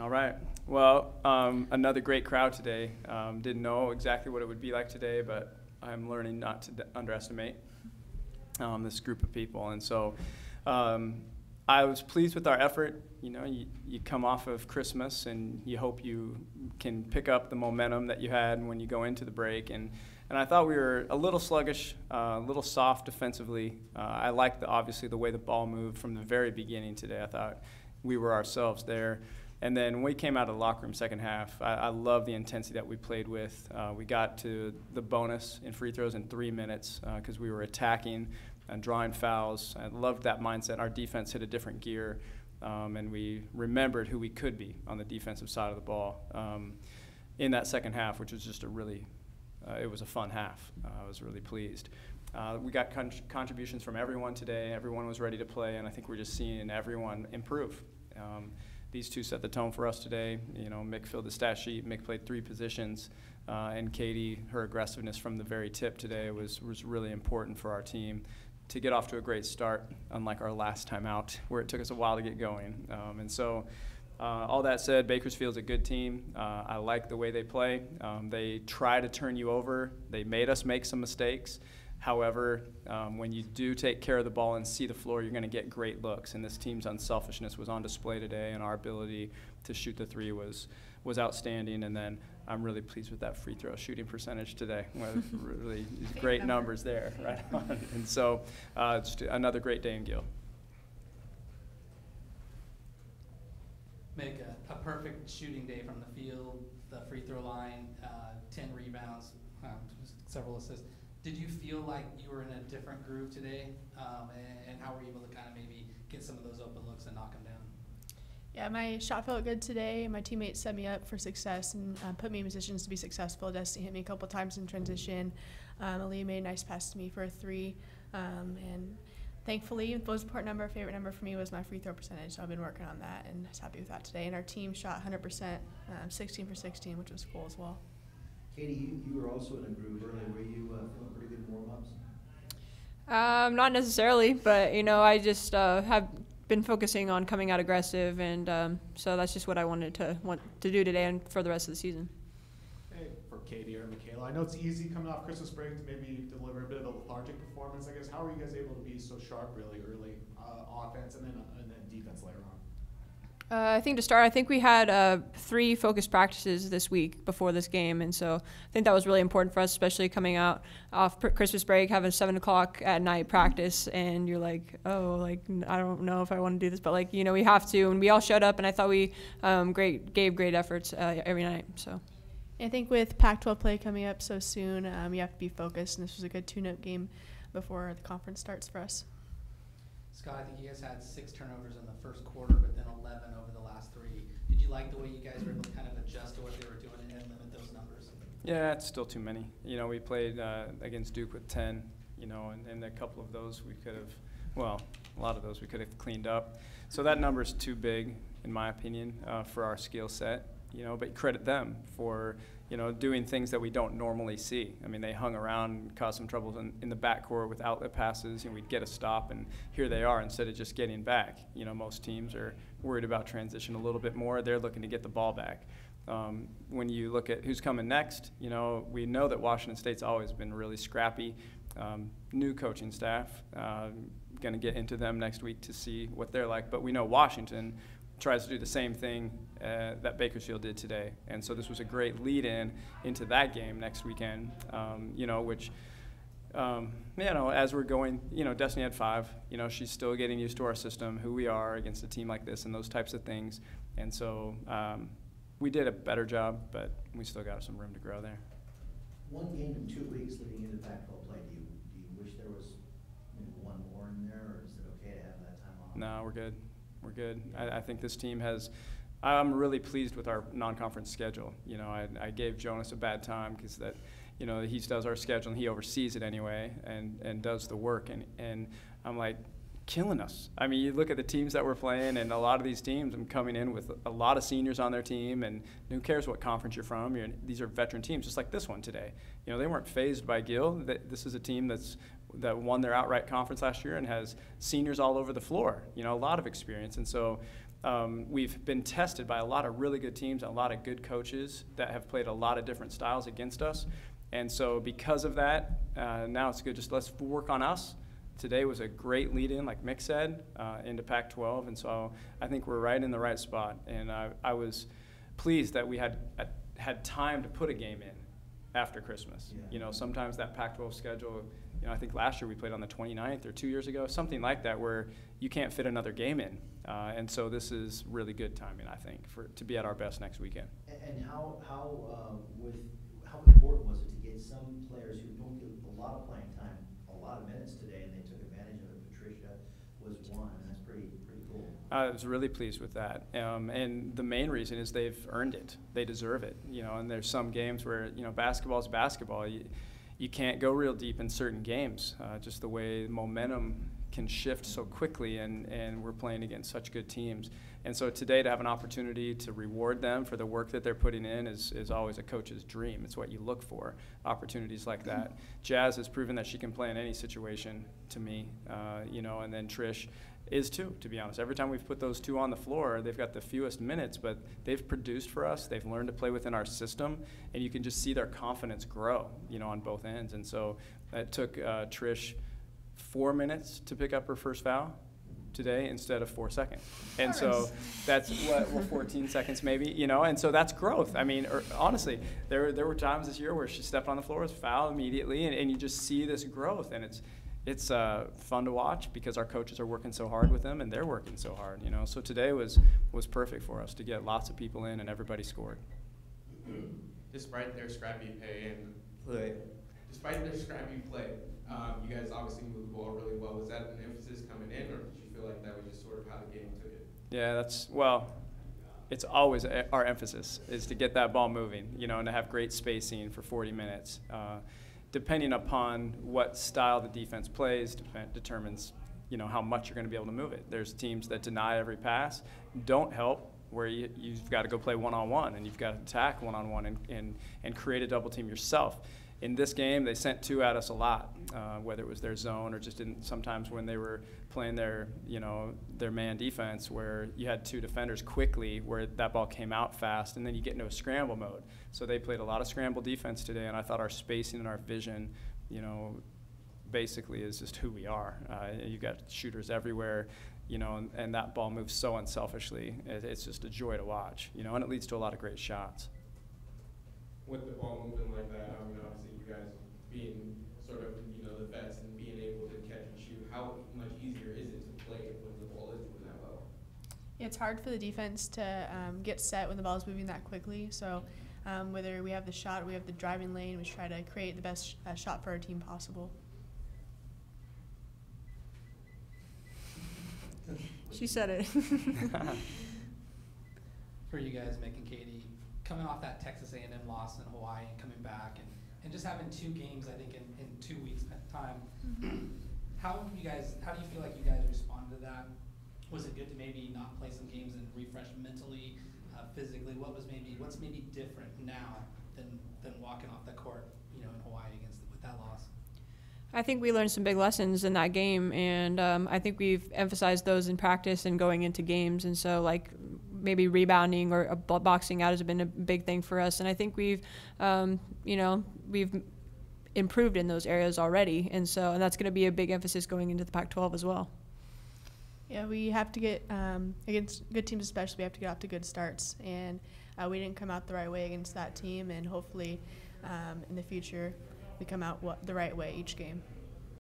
All right. Well, another great crowd today. Didn't know exactly what it would be like today, but I'm learning not to underestimate this group of people. And so I was pleased with our effort. You know, you come off of Christmas and you hope you can pick up the momentum that you had when you go into the break. And I thought we were a little sluggish, a little soft defensively. I liked, obviously, the way the ball moved from the very beginning today. I thought we were ourselves there. And then when we came out of the locker room second half, I love the intensity that we played with. We got to the bonus in free throws in 3 minutes because we were attacking and drawing fouls. I loved that mindset. Our defense hit a different gear, and we remembered who we could be on the defensive side of the ball in that second half, which was just it was a fun half. I was really pleased. We got contributions from everyone today. Everyone was ready to play, and I think we're just seeing everyone improve. These two set the tone for us today. You know, Mick filled the stat sheet. Mick played 3 positions, and Katie, her aggressiveness from the very tip today was really important for our team to get off to a great start, unlike our last time out, where it took us a while to get going. And so all that said, Bakersfield's a good team. I like the way they play. They try to turn you over. They made us make some mistakes. However, when you do take care of the ball and see the floor, you're going to get great looks. And this team's unselfishness was on display today, and our ability to shoot the 3 was outstanding. And then I'm really pleased with that free throw shooting percentage today. Really great numbers there, right on. And so it's another great day in Gill. Make a perfect shooting day from the field, the free throw line, 10 rebounds, several assists. Did you feel like you were in a different groove today, and how were you able to kind of maybe get some of those open looks and knock them down? Yeah, my shot felt good today. My teammates set me up for success and put me in positions to be successful. Destiny hit me a couple times in transition. Aaliyah made a nice pass to me for a 3. And thankfully, the most important number, favorite number for me was my free throw percentage. So I've been working on that and I was happy with that today. And our team shot 100%, 16 for 16, which was cool as well. Katie, you were also in a groove earlier. Were you feeling pretty good warm-ups? Not necessarily, but, you know, I just have been focusing on coming out aggressive, and so that's just what I want to do today and for the rest of the season. Hey, for Katie or Michaela, I know it's easy coming off Christmas break to maybe deliver a bit of a lethargic performance. I guess, how are you guys able to be so sharp really early, offense and then defense later on? I think to start, I think we had 3 focused practices this week before this game, and so I think that was really important for us, especially coming out off Christmas break, having a 7 o'clock at night practice, and you're like, oh, like, I don't know if I want to do this, but, like, you know, we have to, and we all showed up, and I thought we gave great efforts every night. So I think with Pac-12 play coming up so soon, you have to be focused, and this was a good tune-up game before the conference starts for us. Scott, I think you guys had 6 turnovers in the first quarter, but then 11 over the last 3. Did you like the way you guys were able to kind of adjust to what they were doing and limit those numbers? Yeah, it's still too many. You know, we played against Duke with 10, you know, and a couple of those we could have, well, a lot of those we could have cleaned up. So that number's too big, in my opinion, for our skill set, you know, but credit them for, you know, doing things that we don't normally see. I mean, they hung around and caused some troubles in the backcourt with outlet passes, and we'd get a stop, and here they are instead of just getting back. You know, most teams are worried about transition a little bit more. They're looking to get the ball back. When you look at who's coming next, you know, we know that Washington State's always been really scrappy. New coaching staff, going to get into them next week to see what they're like, but we know Washington tries to do the same thing that Bakersfield did today. And so this was a great lead-in into that game next weekend, you know, which, you know, as we're going, you know, Destiny had 5. You know, she's still getting used to our system, who we are against a team like this and those types of things. And so we did a better job, but we still got some room to grow there. One game in 2 weeks leading into Pac-12 play. Do you wish there was maybe one more in there, or is it okay to have that time off? No, we're good. We're good. I think this team has – I'm really pleased with our non-conference schedule. You know, I gave Jonas a bad time because that, you know, he does our schedule and he oversees it anyway and does the work. And I'm like, killing us. I mean, you look at the teams that we're playing, and a lot of these teams I'm coming in with a lot of seniors on their team, and who cares what conference you're from. These are veteran teams, just like this one today. You know, they weren't fazed by Gill. This is a team that won their outright conference last year and has seniors all over the floor, you know, a lot of experience. And so we've been tested by a lot of really good teams and a lot of good coaches that have played a lot of different styles against us. And so because of that, now it's good. Just let's work on us. Today was a great lead-in, like Mick said, into Pac-12. And so I think we're right in the right spot. And I was pleased that we had time to put a game in after Christmas. Yeah. You know, sometimes that Pac-12 schedule, you know, I think last year we played on the 29th or 2 years ago, something like that, where you can't fit another game in. And so this is really good timing, I think, to be at our best next weekend. And how important was it to get some players who don't get a lot of playing time, a lot of minutes today, and they took advantage of it? Patricia was one, and that's pretty cool. I was really pleased with that, and the main reason is they've earned it. They deserve it, you know. And there's some games where, you know, basketball is basketball. You can't go real deep in certain games, just the way momentum can shift so quickly, and we're playing against such good teams. And so today, to have an opportunity to reward them for the work that they're putting in is always a coach's dream. It's what you look for, opportunities like that. Jazz has proven that she can play in any situation to me, you know, and then Trish is too, to be honest. Every time we've put those two on the floor, they've got the fewest minutes, but they've produced for us. They've learned to play within our system, and you can just see their confidence grow, you know, on both ends. And so it took Trish 4 minutes to pick up her first foul today instead of 4 seconds. And so that's 14 seconds maybe, you know, and so that's growth. I mean, honestly, there were times this year where she stepped on the floor, was fouled immediately, and you just see this growth, and it's fun to watch because our coaches are working so hard with them, and they're working so hard, you know. So today was perfect for us to get lots of people in, and everybody scored. Despite their scrappy play, you guys obviously moved the ball really well. Was that an emphasis coming in, or did you feel like that was just sort of how the game took it? Yeah, it's always our emphasis is to get that ball moving, you know, and to have great spacing for 40 minutes. Depending upon what style the defense plays determines, you know, how much you're going to be able to move it. There's teams that deny every pass, don't help, where you've got to go play one-on-one, and you've got to attack one-on-one and create a double team yourself. In this game, they sent two at us a lot, whether it was their zone or just sometimes when they were playing their man defense, where you had two defenders quickly, where that ball came out fast, and then you get into a scramble mode. So they played a lot of scramble defense today, and I thought our spacing and our vision, you know, basically is just who we are. You've got shooters everywhere, you know, and that ball moves so unselfishly. It's just a joy to watch, you know, and it leads to a lot of great shots. With the ball moving like that, I mean, obviously you guys being sort of, you know, the vets and being able to catch and shoot, how much easier is it to play when the ball is moving that well? It's hard for the defense to get set when the ball is moving that quickly. So whether we have the shot or we have the driving lane, we try to create the best shot for our team possible. She said it. For you guys, Mick and Katie, coming off that Texas A&M loss in Hawaii and coming back and just having two games, I think, in 2 weeks' time, how do you feel like you guys responded to that? Was it good to maybe not play some games and refresh mentally, physically? What's maybe different now than walking off the court, you know, in Hawaii with that loss? I think we learned some big lessons in that game, and I think we've emphasized those in practice and going into games. And so, like, maybe rebounding or boxing out has been a big thing for us. And I think we've improved in those areas already. And that's going to be a big emphasis going into the Pac-12 as well. Yeah, we have to get, against good teams especially, we have to get off to good starts. And we didn't come out the right way against that team, and hopefully in the future we come out the right way each game.